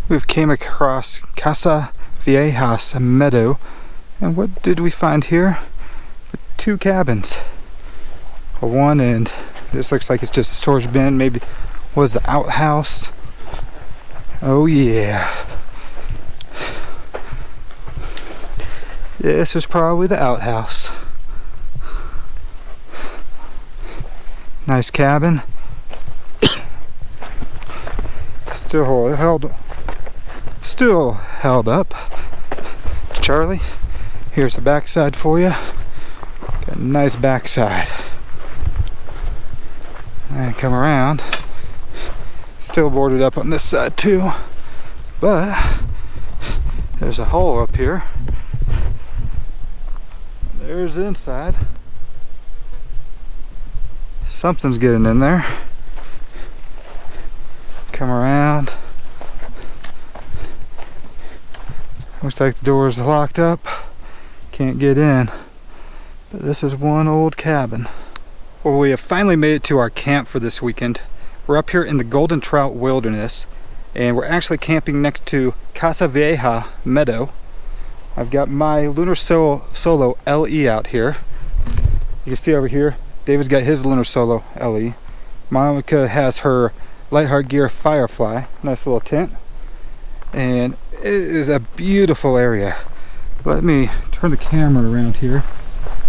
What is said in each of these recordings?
We've came across Casa Vieja's meadow, and what did we find here? Two cabins. One end, this looks like it's just a storage bin, maybe was the outhouse. Oh yeah. This is probably the outhouse. Nice cabin. Still held up. Charlie, here's the backside for you. Got a nice backside. And come around. Still boarded up on this side too. But there's a hole up here. There's the inside. Something's getting in there. Come around. Looks like the door is locked up. Can't get in. But this is one old cabin. Well, we have finally made it to our camp for this weekend. We're up here in the Golden Trout Wilderness, and we're actually camping next to Casa Vieja Meadow. I've got my Lunar Solo LE out here. You can see over here, David's got his Lunar Solo LE. Monica has her Lightheart Gear Firefly. Nice little tent. And it is a beautiful area. Let me turn the camera around here,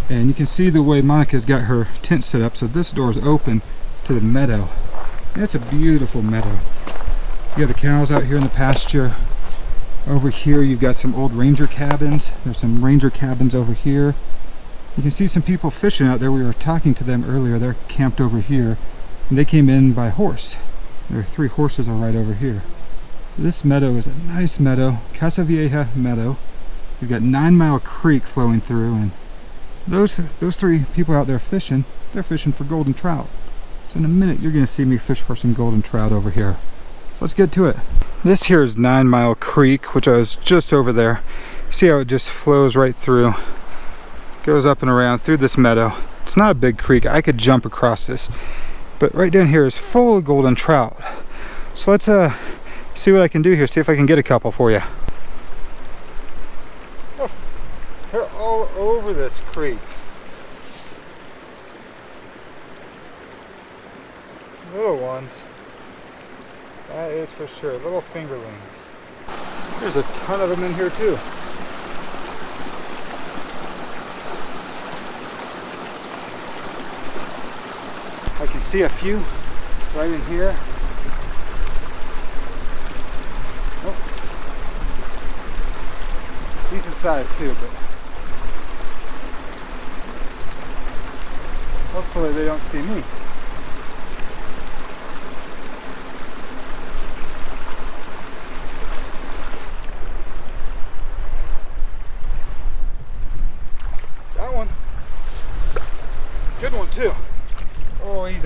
and you can see the way Monica's got her tent set up. So this door is open to the meadow. And it's a beautiful meadow. You got the cows out here in the pasture. Over here you've got some old ranger cabins. There's some ranger cabins over here. You can see some people fishing out there. We were talking to them earlier. They're camped over here, and they came in by horse. There are 3 horses are right over here. This meadow is a nice meadow, Casa Vieja Meadow. We've got 9 Mile Creek flowing through, and those 3 people out there fishing, they're fishing for golden trout. So in a minute you're going to see me fish for some golden trout over here. So let's get to it. This here is 9 Mile Creek, which I was just over there. See how it just flows right through. Goes up and around through this meadow. It's not a big creek. I could jump across this. But right down here is full of golden trout. So let's see what I can do here. See if I can get a couple for you. Oh, they're all over this creek. Little ones. That is for sure. Little fingerlings. There's a ton of them in here too. I can see a few right in here. Oh. Decent size too, but hopefully they don't see me.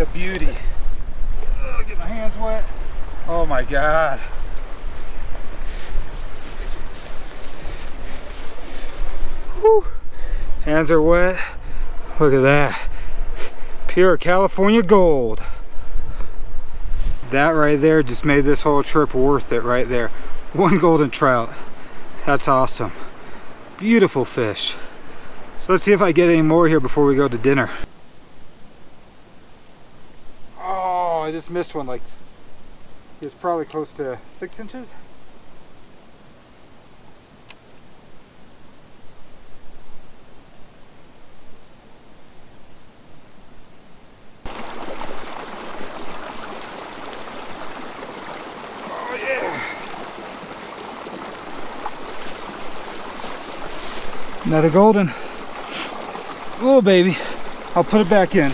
a beauty. Ugh, get my hands wet. Oh my God. Whew. Hands are wet. Look at that. Pure California gold. That right there just made this whole trip worth it right there. One golden trout. That's awesome. Beautiful fish. So let's see if I get any more here before we go to dinner. Oh, I just missed one. Like, it was probably close to 6 inches. Oh yeah. Another golden. Little baby. I'll put it back in.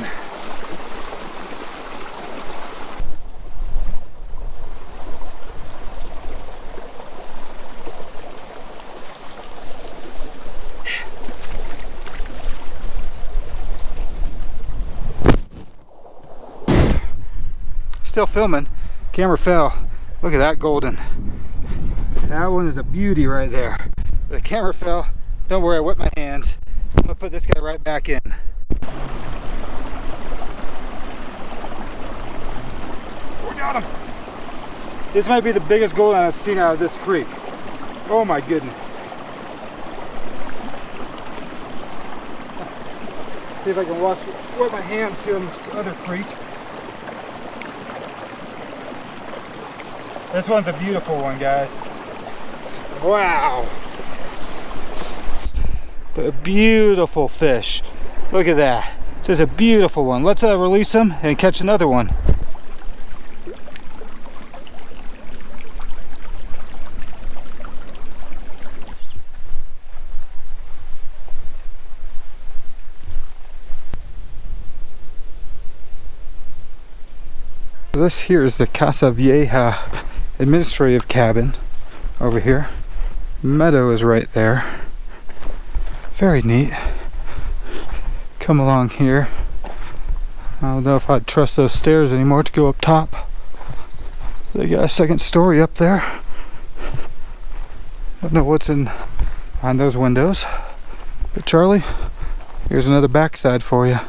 Still filming. Camera fell. Look at that golden. That one is a beauty right there. The camera fell. Don't worry, I wet my hands. I'm gonna put this guy right back in. We got him. This might be the biggest golden I've seen out of this creek. Oh my goodness. See if I can wet my hands here on this other creek. This one's a beautiful one, guys. Wow. A beautiful fish. Look at that. Just a beautiful one. Let's release him and catch another one. This here is the Casa Vieja administrative cabin over here. Meadow is right there. Very neat. Come along here. I don't know if I'd trust those stairs anymore to go up top. They got a second story up there. Don't know what's in on those windows. But Charlie, here's another backside for you.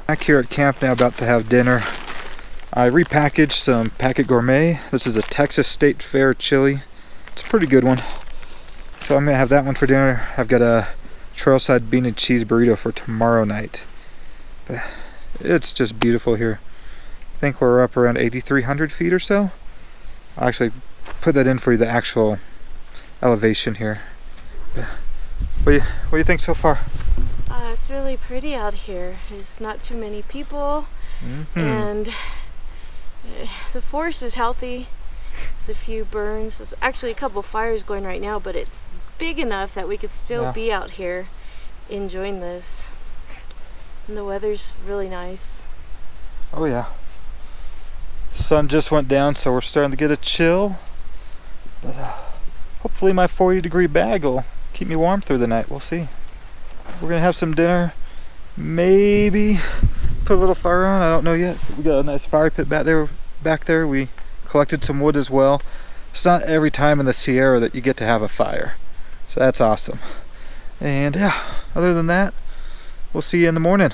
Back here at camp now, about to have dinner. I repackaged some Packet Gourmet. This is a Texas State Fair chili. It's a pretty good one. So I'm gonna have that one for dinner. I've got a trailside bean and cheese burrito for tomorrow night. But it's just beautiful here. I think we're up around 8,300 feet or so. I'll actually put that in for you, the actual elevation here. But what do you think so far? It's really pretty out here. There's not too many people, and the forest is healthy. There's a few burns. There's actually a couple fires going right now, but it's big enough that we could still be out here enjoying this. And the weather's really nice. Oh yeah. Sun just went down, so we're starting to get a chill. But hopefully my 40-degree bag will keep me warm through the night. We'll see. We're gonna have some dinner. Maybe put a little fire on. I don't know yet. We got a nice fire pit back there. We collected some wood as well. It's not every time in the Sierra that you get to have a fire, so that's awesome. And yeah, other than that, we'll see you in the morning.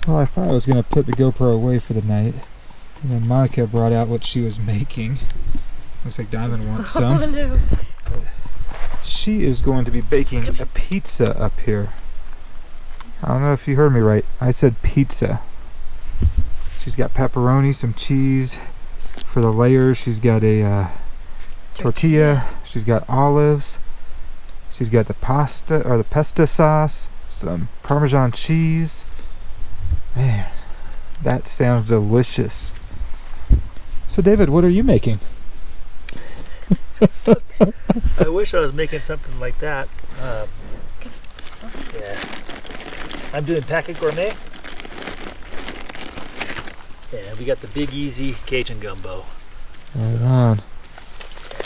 Well, I thought I was gonna put the GoPro away for the night, and then Monica brought out what she was making. Looks like Diamond wants some. Oh, no. She is going to be baking a pizza up here. I don't know if you heard me right. I said pizza. She's got pepperoni, some cheese for the layers. She's got a tortilla. She's got olives. She's got the pasta or the pesto sauce, some Parmesan cheese. Man, that sounds delicious. So David, what are you making? I wish I was making something like that. Yeah, I'm doing Packet Gourmet. Yeah, we got the Big Easy Cajun Gumbo. Right on.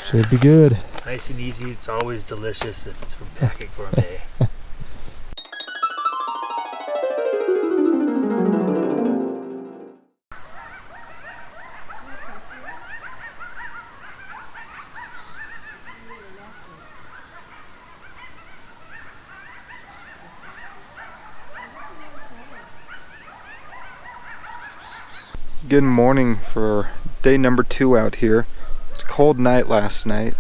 Should be good. Nice and easy. It's always delicious if it's from Packet Gourmet. good morning for day number 2 out here. It's a cold night last night.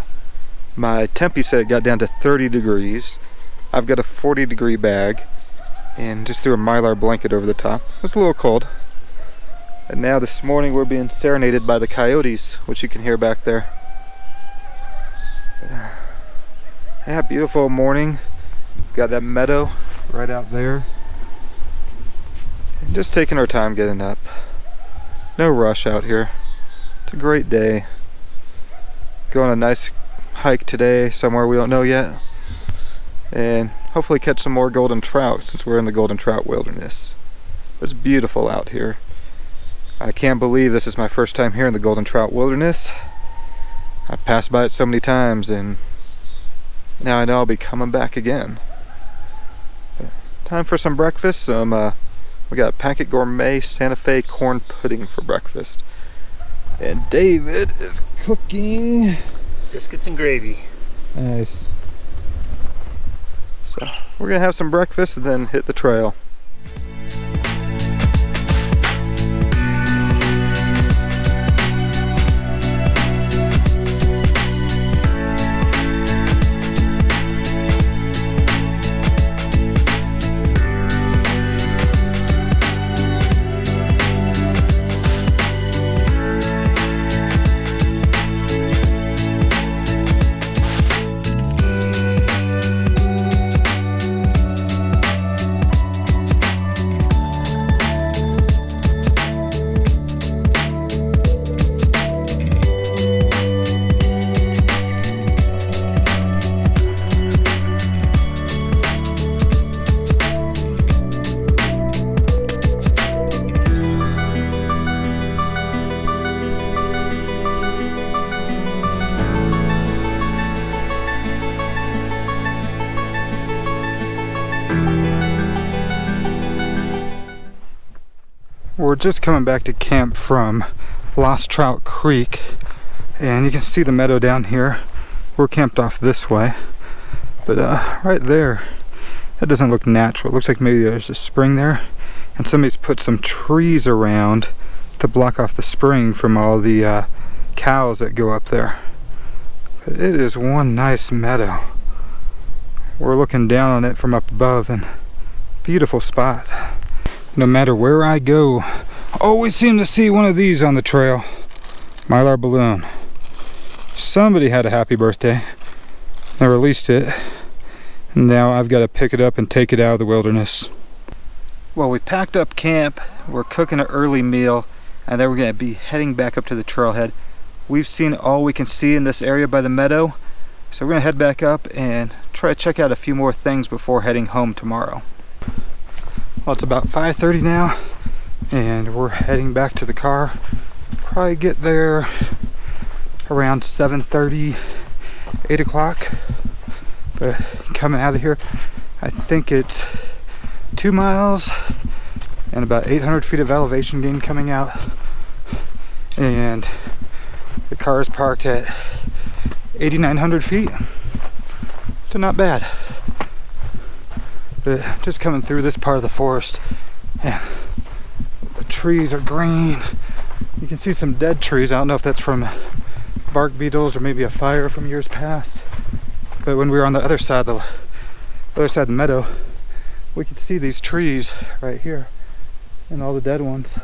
My tempie said it got down to 30 degrees. I've got a 40-degree bag and just threw a mylar blanket over the top. It was a little cold. And now this morning we're being serenaded by the coyotes, which you can hear back there. Yeah, beautiful morning. We've got that meadow right out there. And just taking our time getting up. No rush out here. It's a great day. Go on a nice hike today somewhere we don't know yet. And hopefully catch some more golden trout since we're in the Golden Trout Wilderness. It's beautiful out here. I can't believe this is my first time here in the Golden Trout Wilderness. I've passed by it so many times and now I know I'll be coming back again. Time for some breakfast. We got packet gourmet Santa Fe corn pudding for breakfast. And David is cooking Biscuits and gravy. nice. So we're gonna have some breakfast and then hit the trail. We're just coming back to camp from Lost Trout Creek, and you can see the meadow down here. We're camped off this way, but right there, that doesn't look natural. It looks like maybe there's a spring there, and somebody's put some trees around to block off the spring from all the cows that go up there. But it is one nice meadow. We're looking down on it from up above, and beautiful spot. No matter where I go, always seem to see one of these on the trail. Mylar balloon. Somebody had a happy birthday. They released it. And now I've got to pick it up and take it out of the wilderness. Well, we packed up camp. We're cooking an early meal. And then we're going to be heading back up to the trailhead. We've seen all we can see in this area by the meadow. So we're going to head back up and try to check out a few more things before heading home tomorrow. Well, it's about 5:30 now, and we're heading back to the car. Probably get there around 7:30, 8 o'clock. But coming out of here, I think it's 2 miles and about 800 feet of elevation gain coming out. And the car is parked at 8,900 feet, so not bad. But just coming through this part of the forest, and the trees are green. You can see some dead trees. I don't know if that's from bark beetles or maybe a fire from years past. But when we were on the other side of the meadow, we could see these trees right here and all the dead ones.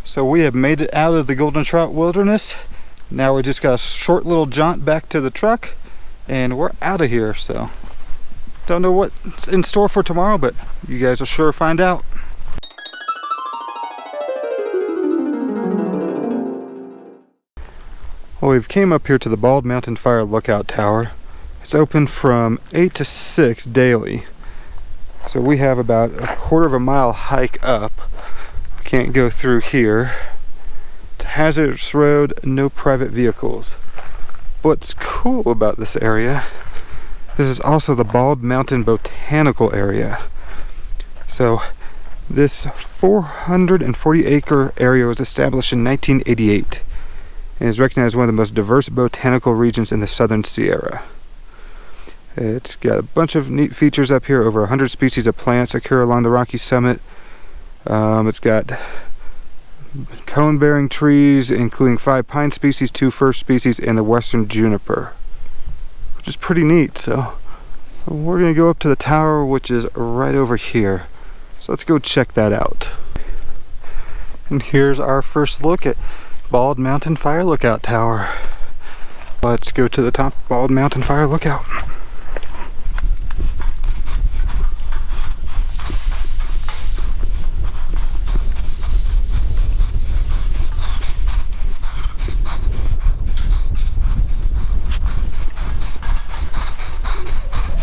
So we have made it out of the Golden Trout Wilderness. Now we just got a short little jaunt back to the truck, and we're out of here. So don't know what's in store for tomorrow, but you guys will sure find out. Well, we've came up here to the Bald Mountain Fire Lookout Tower. It's open from 8 to 6 daily. So we have about a quarter of a mile hike up. We can't go through here. It's a hazardous road, no private vehicles. What's cool about this area, this is also the Bald Mountain Botanical Area. So this 440 acre area was established in 1988 and is recognized as one of the most diverse botanical regions in the Southern Sierra. It's got a bunch of neat features up here. Over 100 species of plants occur along the rocky summit. It's got cone-bearing trees, including 5 pine species, 2 fir species, and the western juniper, which is pretty neat. So we're gonna go up to the tower, which is right over here. So let's go check that out. And here's our first look at Bald Mountain Fire Lookout Tower. Let's go to the top of Bald Mountain Fire Lookout.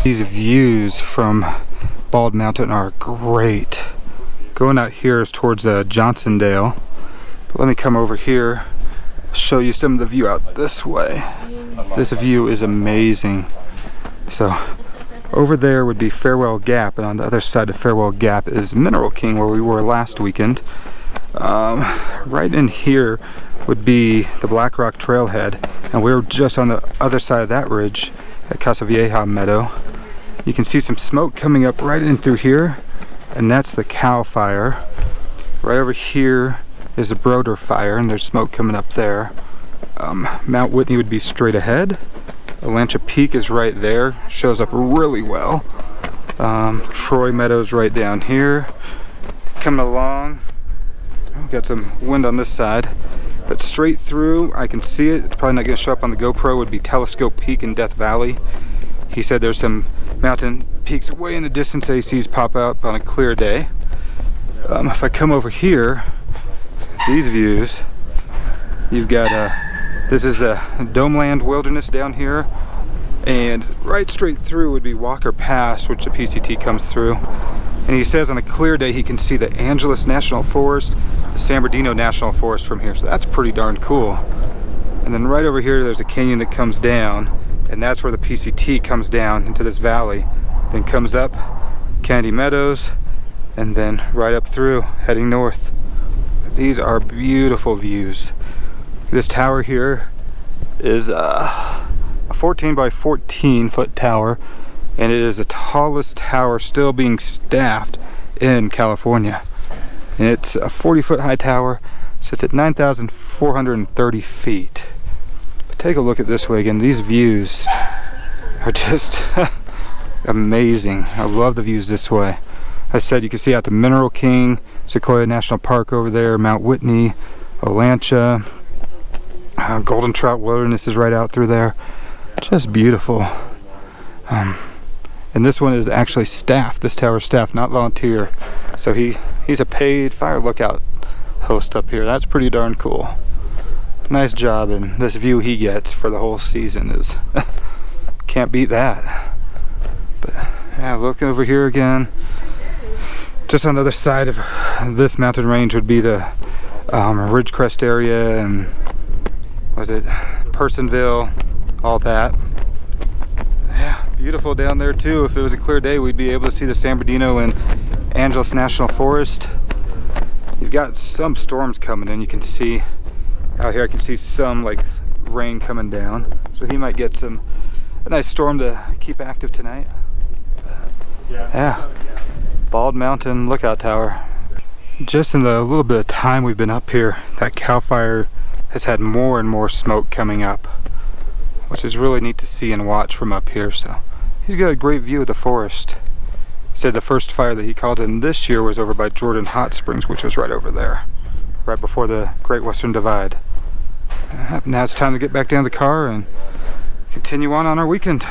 These views from Bald Mountain are great. Going out here is towards Johnsondale. But let me come over here, show you some of the view out this way. This view is amazing. So over there would be Farewell Gap, and on the other side of Farewell Gap is Mineral King, where we were last weekend. Right in here would be the Black Rock Trailhead, and we were just on the other side of that ridge at Casa Vieja Meadow. You can see some smoke coming up right in through here, and that's the Cow Fire. Right over here is the Broder Fire, and there's smoke coming up there. Mount Whitney would be straight ahead. Alancha Peak is right there, shows up really well. Troy Meadows right down here. Coming along, got some wind on this side, but straight through, I can see it. It's probably not going to show up on the GoPro. Would be Telescope Peak in Death Valley. He said there's some mountain peaks way in the distance that he sees pop up on a clear day. If I come over here, these views, you've got this is the Domeland Wilderness down here, and right straight through would be Walker Pass, which the PCT comes through. And he says on a clear day he can see the Angeles National Forest, the San Bernardino National Forest from here, so that's pretty darn cool. And then right over here there's a canyon that comes down, and that's where the PCT comes down into this valley, then comes up Candy Meadows, and then right up through, heading north. These are beautiful views. This tower here is a 14 by 14 foot tower, and it is the tallest tower still being staffed in California. And it's a 40-foot high tower, sits at 9,430 feet. But take a look at this way again. These views are just amazing. I love the views this way. I said you can see out to Mineral King, Sequoia National Park over there, Mount Whitney, Alancha, Golden Trout Wilderness is right out through there. Just beautiful. And this one is actually staff. This tower is staff, not volunteer. So he's a paid fire lookout host up here. That's pretty darn cool. Nice job, and this view he gets for the whole season is can't beat that. But yeah, looking over here again, just on the other side of this mountain range would be the Ridgecrest area, and was it Personville, all that. Yeah, beautiful down there too. If it was a clear day, we'd be able to see the San Bernardino and Angeles National Forest. You've got some storms coming in. You can see out here, I can see some like rain coming down, so he might get a nice storm to keep active tonight. Yeah, Bald Mountain Lookout Tower. Just in the little bit of time we've been up here, that Cow Fire has had more and more smoke coming up, which is really neat to see and watch from up here. So he's got a great view of the forest. He said the first fire that he called in this year was over by Jordan Hot Springs, which was right over there, right before the Great Western Divide. Now it's time to get back down to the car and continue on our weekend.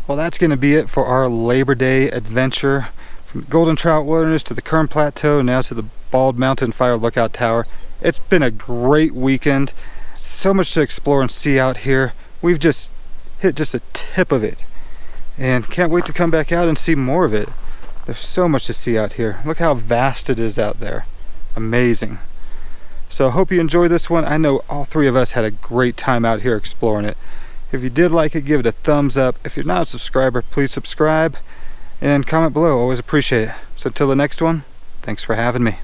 Well, that's going to be it for our Labor Day adventure from Golden Trout Wilderness to the Kern Plateau, now to the Bald Mountain Fire Lookout Tower. It's been a great weekend. So much to explore and see out here. We've just hit just a tip of it, and can't wait to come back out and see more of it. There's so much to see out here. Look how vast it is out there. Amazing. So I hope you enjoyed this one. I know all three of us had a great time out here exploring it. If you did like it, give it a thumbs up. If you're not a subscriber, please subscribe and comment below. Always appreciate it. So until the next one, thanks for having me.